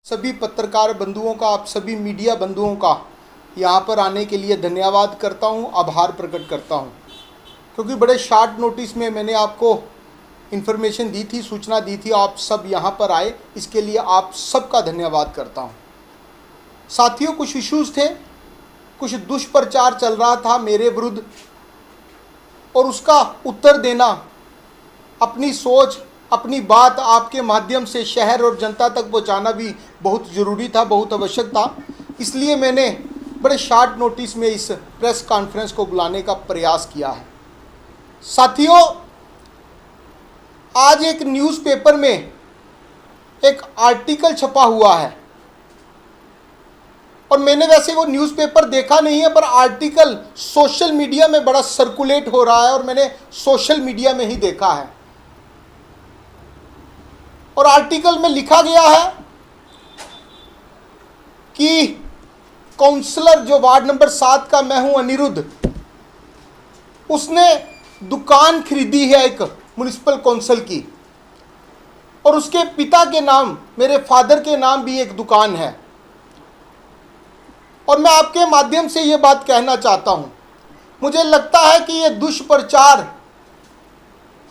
सभी पत्रकार बंधुओं का, आप सभी मीडिया बंधुओं का यहाँ पर आने के लिए धन्यवाद करता हूँ, आभार प्रकट करता हूँ, क्योंकि बड़े शॉर्ट नोटिस में मैंने आपको इन्फॉर्मेशन दी थी, सूचना दी थी, आप सब यहाँ पर आए, इसके लिए आप सबका धन्यवाद करता हूँ। साथियों, कुछ इश्यूज़ थे, कुछ दुष्प्रचार चल रहा था मेरे विरुद्ध और उसका उत्तर देना, अपनी सोच, अपनी बात आपके माध्यम से शहर और जनता तक पहुंचाना भी बहुत ज़रूरी था, बहुत आवश्यक था। इसलिए मैंने बड़े शॉर्ट नोटिस में इस प्रेस कॉन्फ्रेंस को बुलाने का प्रयास किया है। साथियों, आज एक न्यूज़पेपर में एक आर्टिकल छपा हुआ है और मैंने वैसे वो न्यूज़पेपर देखा नहीं है, पर आर्टिकल सोशल मीडिया में बड़ा सर्कुलेट हो रहा है और मैंने सोशल मीडिया में ही देखा है। और आर्टिकल में लिखा गया है कि काउंसलर जो वार्ड नंबर 7 का मैं हूं, अनिरुद्ध, उसने दुकान खरीदी है एक म्युनिसिपल काउंसिल की और उसके पिता के नाम, मेरे फादर के नाम भी एक दुकान है। और मैं आपके माध्यम से ये बात कहना चाहता हूं, मुझे लगता है कि ये दुष्प्रचार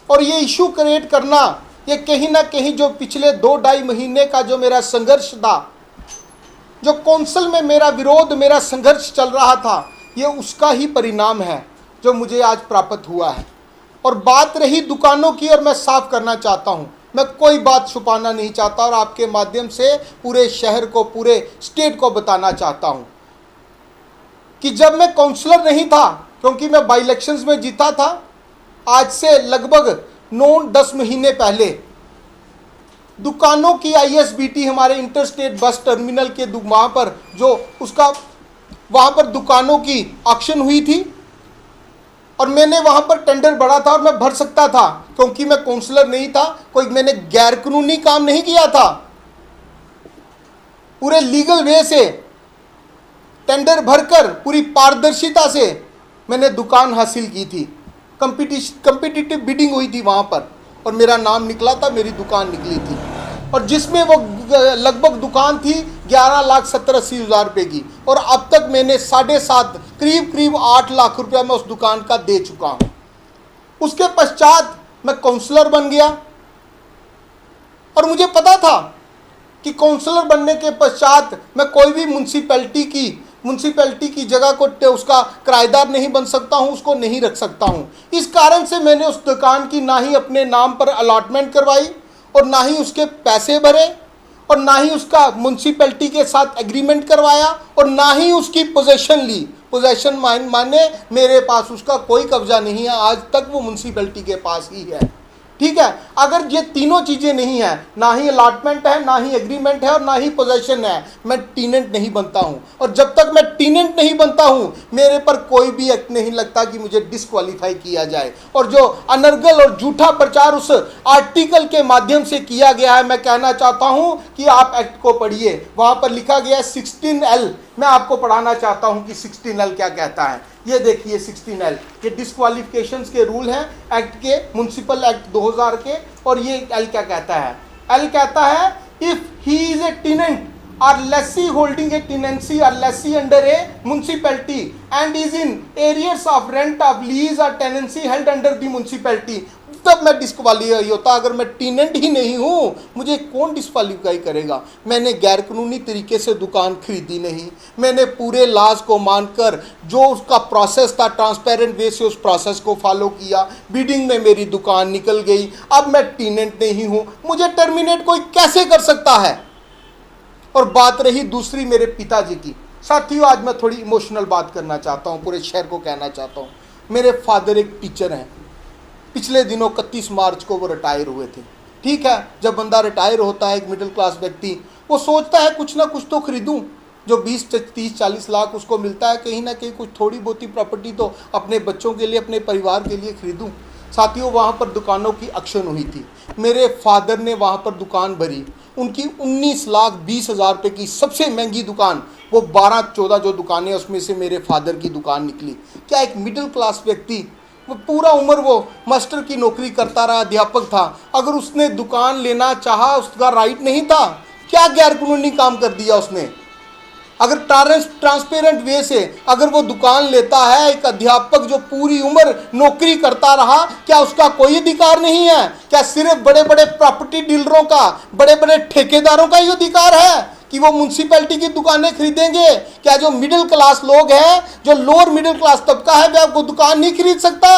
और ये इशू क्रिएट करना, ये कहीं ना कहीं जो पिछले 2-2.5 महीने का जो मेरा संघर्ष था, जो कौंसिल में मेरा विरोध, मेरा संघर्ष चल रहा था, ये उसका ही परिणाम है जो मुझे आज प्राप्त हुआ है। और बात रही दुकानों की, और मैं साफ करना चाहता हूँ, मैं कोई बात छुपाना नहीं चाहता और आपके माध्यम से पूरे शहर को, पूरे स्टेट को बताना चाहता हूँ कि जब मैं काउंसलर नहीं था, क्योंकि मैं बाई इलेक्शंस में जीता था, आज से लगभग 9-10 महीने पहले दुकानों की ISBT, हमारे इंटर स्टेट बस टर्मिनल के वहाँ पर जो उसका वहाँ पर दुकानों की ऑक्शन हुई थी और मैंने वहाँ पर टेंडर भरा था और मैं भर सकता था, क्योंकि मैं काउंसलर नहीं था, कोई मैंने गैर कानूनी काम नहीं किया था, पूरे लीगल वे से टेंडर भरकर पूरी पारदर्शिता से मैंने दुकान हासिल की थी। कंपिटिटिव बिडिंग हुई थी वहाँ पर और मेरा नाम निकला था, मेरी दुकान निकली थी, और जिसमें वो लगभग दुकान थी 11,70,80,000 रुपये की, और अब तक मैंने 7.5 करीब 8 लाख रुपया मैं उस दुकान का दे चुका हूँ। उसके पश्चात मैं काउंसलर बन गया और मुझे पता था कि काउंसलर बनने के पश्चात मैं कोई भी म्युनिसिपैलिटी की जगह को उसका किराएदार नहीं बन सकता हूं, उसको नहीं रख सकता हूं। इस कारण से मैंने उस दुकान की ना ही अपने नाम पर अलॉटमेंट करवाई और ना ही उसके पैसे भरे और ना ही उसका म्युनिसिपैलिटी के साथ एग्रीमेंट करवाया और ना ही उसकी पोजेशन ली। पोजेशन माने मेरे पास उसका कोई कब्जा नहीं है, आज तक वो म्युनिसिपैलिटी के पास ही है। ठीक है, अगर ये तीनों चीज़ें नहीं है, ना ही अलॉटमेंट है, ना ही एग्रीमेंट है और ना ही पोजेशन है, मैं टीनेंट नहीं बनता हूं। और जब तक मैं टीनेंट नहीं बनता हूं, मेरे पर कोई भी एक्ट नहीं लगता कि मुझे डिस्क्वालीफाई किया जाए। और जो अनर्गल और झूठा प्रचार उस आर्टिकल के माध्यम से किया गया है, मैं कहना चाहता हूं कि आप एक्ट को पढ़िए, वहां पर लिखा गया है 16L। मैं आपको पढ़ाना चाहता हूं कि 16L क्या कहता है। ये देखिए 16L, ये डिस्क्वालिफिकेशंस के रूल हैं एक्ट के, म्युनिसिपल एक्ट 2000 के। और ये L क्या कहता है? L कहता है if he is a tenant or lessee holding a tenancy or lessee under a municipality and is in arrears of rent of lease or tenancy held under the municipality, तब मैं disqualify होता। अगर मैं tenant ही नहीं हूँ, मुझे कौन disqualify करेगा? मैंने गैर कानूनी तरीके से दुकान खरीदी नहीं, मैंने पूरे लॉज को मानकर जो उसका प्रोसेस था, ट्रांसपेरेंट वे से उस प्रोसेस को फॉलो किया, बिडिंग में मेरी दुकान निकल गई। अब मैं टेनेंट नहीं हूँ, मुझे टर्मिनेट कोई कैसे कर सकता है? और बात रही दूसरी मेरे पिताजी की। साथियों, आज मैं थोड़ी इमोशनल बात करना चाहता हूँ, पूरे शहर को कहना चाहता हूँ। मेरे फादर एक टीचर हैं, पिछले दिनों 31 मार्च को वो रिटायर हुए थे। ठीक है, जब बंदा रिटायर होता है, एक मिडिल क्लास व्यक्ति, वो सोचता है कुछ ना कुछ तो खरीदूं। जो 20, 30, 40 लाख उसको मिलता है, कहीं ना कहीं कुछ थोड़ी बहुत प्रॉपर्टी तो अपने बच्चों के लिए, अपने परिवार के लिए खरीदूं। साथियों, वहाँ पर दुकानों की ऑक्शन हुई थी, मेरे फादर ने वहाँ पर दुकान भरी। उनकी 19,20,000 रुपये की सबसे महंगी दुकान, वो 12-14 जो दुकानें उसमें से मेरे फादर की दुकान निकली। क्या एक मिडिल क्लास व्यक्ति, वो पूरा उम्र वो मास्टर की नौकरी करता रहा, अध्यापक था, अगर उसने दुकान लेना चाहा, उसका राइट नहीं था? क्या गैर कानूनी काम कर दिया उसने? अगर ट्रांसपेरेंट वे से अगर वो दुकान लेता है, एक अध्यापक जो पूरी उम्र नौकरी करता रहा, क्या उसका कोई अधिकार नहीं है? क्या सिर्फ बड़े बड़े प्रॉपर्टी डीलरों का, बड़े बड़े ठेकेदारों का ही अधिकार है कि वो म्युनिसिपैलिटी की दुकानें खरीदेंगे? क्या जो मिडिल क्लास लोग हैं, जो लोअर मिडिल क्लास तबका है, वह वो दुकान नहीं खरीद सकता?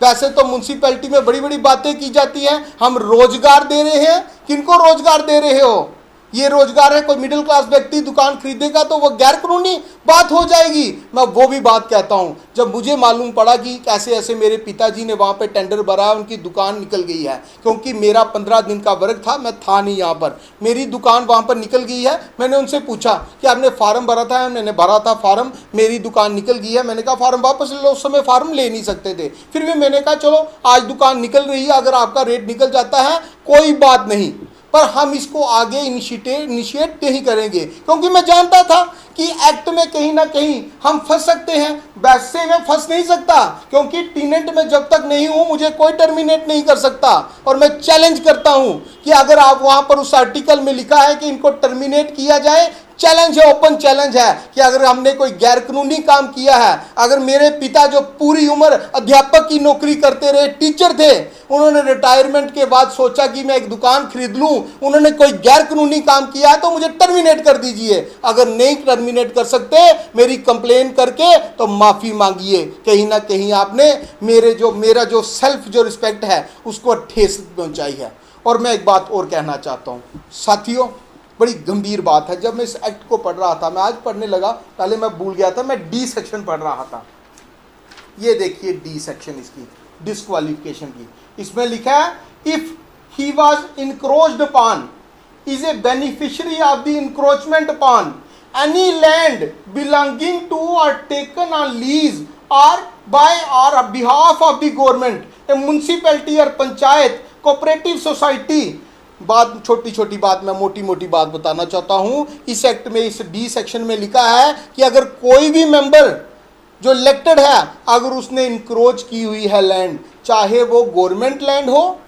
वैसे तो म्युनिसिपैलिटी में बड़ी बड़ी बातें की जाती हैं, हम रोजगार दे रहे हैं। किनको रोजगार दे रहे हो? ये रोजगार है, कोई मिडिल क्लास व्यक्ति दुकान खरीदेगा तो वो गैर कानूनी बात हो जाएगी। मैं वो भी बात कहता हूं, जब मुझे मालूम पड़ा कि ऐसे ऐसे मेरे पिताजी ने वहां पे टेंडर भरा, उनकी दुकान निकल गई है, क्योंकि मेरा 15 दिन का वर्क था, मैं था नहीं यहाँ पर, मेरी दुकान वहां पर निकल गई है। मैंने उनसे पूछा कि आपने फार्म भरा था? मैंने भरा था फार्म, मेरी दुकान निकल गई है। मैंने कहा फार्म वापस ले लो, उस समय फार्म ले नहीं सकते थे। फिर भी मैंने कहा चलो आज दुकान निकल रही है, अगर आपका रेट निकल जाता है कोई बात नहीं, पर हम इसको आगे इनिशिएट नहीं करेंगे, क्योंकि मैं जानता था कि एक्ट में कहीं ना कहीं हम फंस सकते हैं। वैसे मैं फंस नहीं सकता, क्योंकि टीनेंट में जब तक नहीं हूं मुझे कोई टर्मिनेट नहीं कर सकता। और मैं चैलेंज करता हूं कि अगर आप वहां पर उस आर्टिकल में लिखा है कि इनको टर्मिनेट किया जाए, चैलेंज है, ओपन चैलेंज है कि अगर हमने कोई गैर कानूनी काम किया है, अगर मेरे पिता जो पूरी उम्र अध्यापक की नौकरी करते रहे, टीचर थे, उन्होंने रिटायरमेंट के बाद सोचा कि मैं एक दुकान खरीद लूं, उन्होंने कोई गैर कानूनी काम किया है तो मुझे टर्मिनेट कर दीजिए। अगर नहीं टर्मिनेट कर सकते, मेरी कंप्लेन करके तो माफी मांगिए। कहीं ना कहीं आपने मेरा जो सेल्फ जो रिस्पेक्ट है उसको ठेस पहुंचाई है। और मैं एक बात और कहना चाहता हूं साथियों, बड़ी गंभीर बात है। जब मैं इस एक्ट को पढ़ रहा था, मैं आज पढ़ने लगा, पहले मैं भूल गया था, मैं डी सेक्शन पढ़ रहा था। ये देखिए डी सेक्शन इसकी डिस्क्वालिफिकेशन की, इसमें लिखा है if he was encroached upon is a beneficiary of the encroachment upon any land belonging to or taken on lease or by or behalf of the government, a municipality or panchayat, cooperative society. बात छोटी छोटी बात, मैं मोटी मोटी बात बताना चाहता हूं। इस एक्ट में, इस डी सेक्शन में लिखा है कि अगर कोई भी मेंबर जो इलेक्टेड है, अगर उसने इंक्रोच की हुई है लैंड, चाहे वो गवर्नमेंट लैंड हो,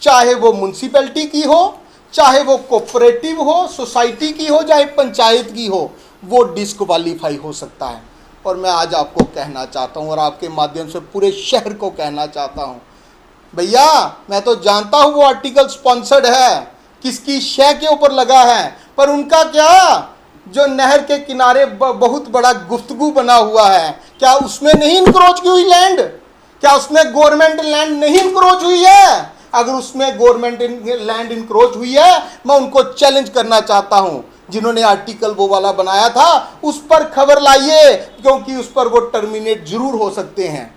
चाहे वो म्युनिसिपैलिटी की हो, चाहे वो कोऑपरेटिव हो, सोसाइटी की हो, चाहे पंचायत की हो, वो डिस्क्वालीफाई हो सकता है। और मैं आज आपको कहना चाहता हूं और आपके माध्यम से पूरे शहर को कहना चाहता हूं, भैया मैं तो जानता हूं वो आर्टिकल स्पॉन्सर्ड है, किसकी शय के ऊपर लगा है, पर उनका क्या, जो नहर के किनारे बहुत बड़ा गुफ्तगू बना हुआ है, क्या उसमें नहीं इंक्रोच की हुई लैंड? क्या उसमें गवर्नमेंट लैंड नहीं इंक्रोच हुई है? अगर उसमें गवर्नमेंट लैंड इंक्रोच हुई है, मैं उनको चैलेंज करना चाहता हूं, जिन्होंने आर्टिकल वो वाला बनाया था उस पर खबर लाइए, क्योंकि उस पर वो टर्मिनेट जरूर हो सकते हैं।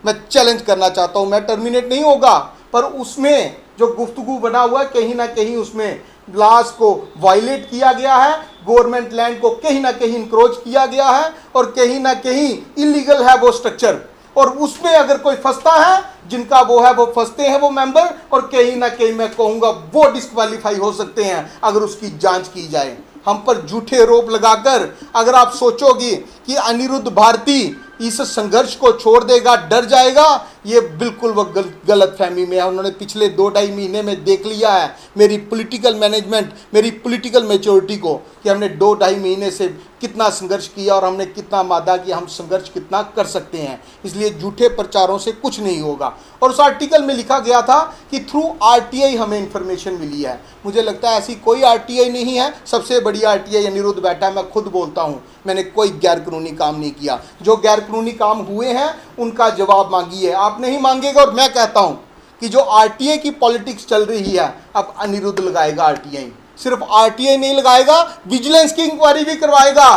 मैं चैलेंज करना चाहता हूं, मैं टर्मिनेट नहीं होगा, पर उसमें जो गुफ्तगू बना हुआ है, कहीं ना कहीं उसमें लॉज को वायलेट किया गया है, गवर्नमेंट लैंड को कहीं ना कहीं इंक्रोच किया गया है, और कहीं ना कहीं इलीगल है वो स्ट्रक्चर। और उसमें अगर कोई फंसता है, जिनका वो है वो फंसते हैं वो मेंबर, और कहीं ना कहीं मैं कहूंगा वो डिस्क्वालीफाई हो सकते हैं अगर उसकी जांच की जाए। हम पर झूठे आरोप लगाकर अगर आप सोचोगे कि अनिरुद्ध भारती इस संघर्ष को छोड़ देगा, डर जाएगा, ये बिल्कुल वो गलत फहमी में है। उन्होंने पिछले 2-2.5 महीने में देख लिया है मेरी पॉलिटिकल मैनेजमेंट, मेरी पॉलिटिकल मैच्योरिटी को, कि हमने 2-2.5 महीने से कितना संघर्ष किया और हमने कितना मादा कि हम संघर्ष कितना कर सकते हैं। इसलिए झूठे प्रचारों से कुछ नहीं होगा। और उस आर्टिकल में लिखा गया था कि थ्रू आरटीआई हमें इंफॉर्मेशन मिली है। मुझे लगता है ऐसी कोई आरटीआई नहीं है, सबसे बड़ी आरटीआई अनिरुद्ध बैठा है। मैं खुद बोलता हूँ मैंने कोई गैर कानूनी काम नहीं किया। जो गैर कानूनी काम हुए हैं उनका जवाब मांगिए, आप नहीं मांगेगा। और मैं कहता हूँ कि जो आरटीआई की पॉलिटिक्स चल रही है, अब अनिरुद्ध लगाएगा आरटीआई। सिर्फ आरटीआई नहीं लगाएगा, विजिलेंस की इंक्वायरी भी करवाएगा,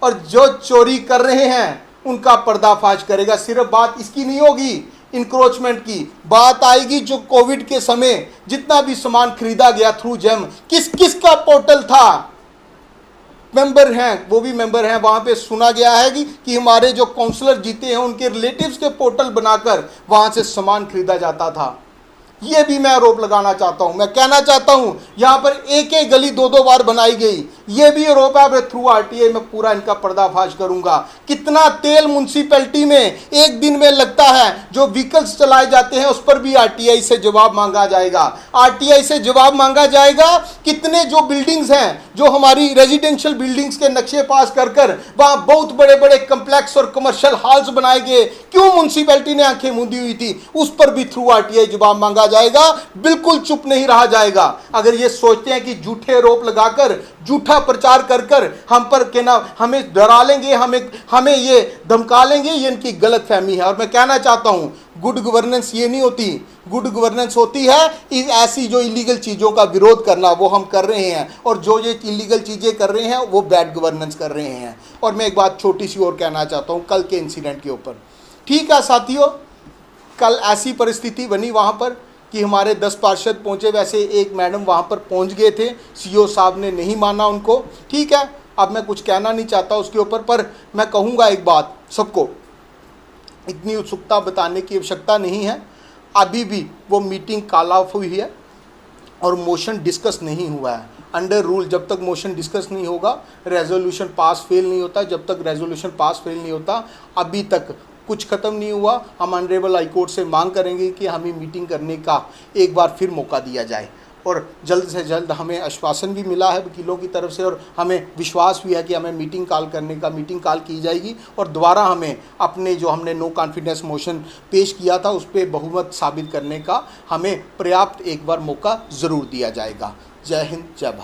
और जो चोरी कर रहे हैं उनका पर्दाफाश करेगा। सिर्फ बात इसकी नहीं होगी इंक्रोचमेंट की, बात आएगी जो कोविड के समय जितना भी सामान खरीदा गया थ्रू जेम, किस किस का पोर्टल था, मेंबर हैं, वो भी मेंबर हैं। वहां पे सुना गया है कि हमारे जो काउंसलर जीते हैं उनके रिलेटिव्स के पोर्टल बनाकर वहां से सामान खरीदा जाता था। ये भी मैं आरोप लगाना चाहता हूं। मैं कहना चाहता हूं यहां पर एक एक गली 2-2 बार बनाई गई, ये भी आरोप है, थ्रू आरटीआई में पूरा इनका पर्दाफाश करूंगा। कितना तेल म्युनिसिपैलिटी में एक दिन में लगता है, जो व्हीकल्स चलाए जाते हैं उस पर भी आरटीआई से जवाब मांगा जाएगा। आरटीआई से जवाब मांगा जाएगा कितने जो बिल्डिंग्स हैं, जो हमारी रेजिडेंशियल बिल्डिंग्स के नक्शे पास कर कर वहां बहुत बड़े बड़े कम्प्लेक्स और कमर्शियल हॉल्स बनाए गए, क्यों म्युनिसिपैलिटी ने आंखें मूंदी हुई थी, उस पर भी थ्रू आरटीआई जवाब मांगा जाएगा। बिल्कुल चुप नहीं रहा जाएगा। अगर ये सोचते हैं कि झूठे आरोप लगाकर, झूठा प्रचार कर कर हम पर के ना हमें डरा लेंगे, हमें ये धमका लेंगे, ये इनकी गलत फहमी है। और मैं कहना चाहता हूं, गुड गवर्नेंस ये नहीं होती। गुड गवर्नेंस होती है इस ऐसी जो इलीगल चीज़ों का विरोध करना, वो हम कर रहे हैं, और जो ये इलीगल चीज़ें कर रहे हैं वो बैड गवर्नेंस कर रहे हैं। और मैं एक बात छोटी सी और कहना चाहता हूँ कल के इंसिडेंट के ऊपर। ठीक है साथियों, कल ऐसी परिस्थिति बनी वहाँ पर कि हमारे 10 पार्षद पहुँचे, वैसे एक मैडम वहाँ पर पहुँच गए थे, सीओ साहब ने नहीं माना उनको। ठीक है, अब मैं कुछ कहना नहीं चाहता उसके ऊपर, पर मैं कहूँगा एक बात, सबको इतनी उत्सुकता बताने की आवश्यकता नहीं है। अभी भी वो मीटिंग कॉल ऑफ हुई है और मोशन डिस्कस नहीं हुआ है। अंडर रूल जब तक मोशन डिस्कस नहीं होगा, रेजोल्यूशन पास फेल नहीं होता। जब तक रेजोल्यूशन पास फेल नहीं होता, अभी तक कुछ ख़त्म नहीं हुआ। हम ऑनरेबल हाई कोर्ट से मांग करेंगे कि हमें मीटिंग करने का एक बार फिर मौका दिया जाए, और जल्द से जल्द हमें आश्वासन भी मिला है वकीलों की तरफ से, और हमें विश्वास भी है कि हमें मीटिंग कॉल की जाएगी, और दोबारा हमें अपने जो हमने नो कॉन्फिडेंस मोशन पेश किया था उस पर बहुमत साबित करने का हमें पर्याप्त एक बार मौका ज़रूर दिया जाएगा। जय हिंद, जय भारत।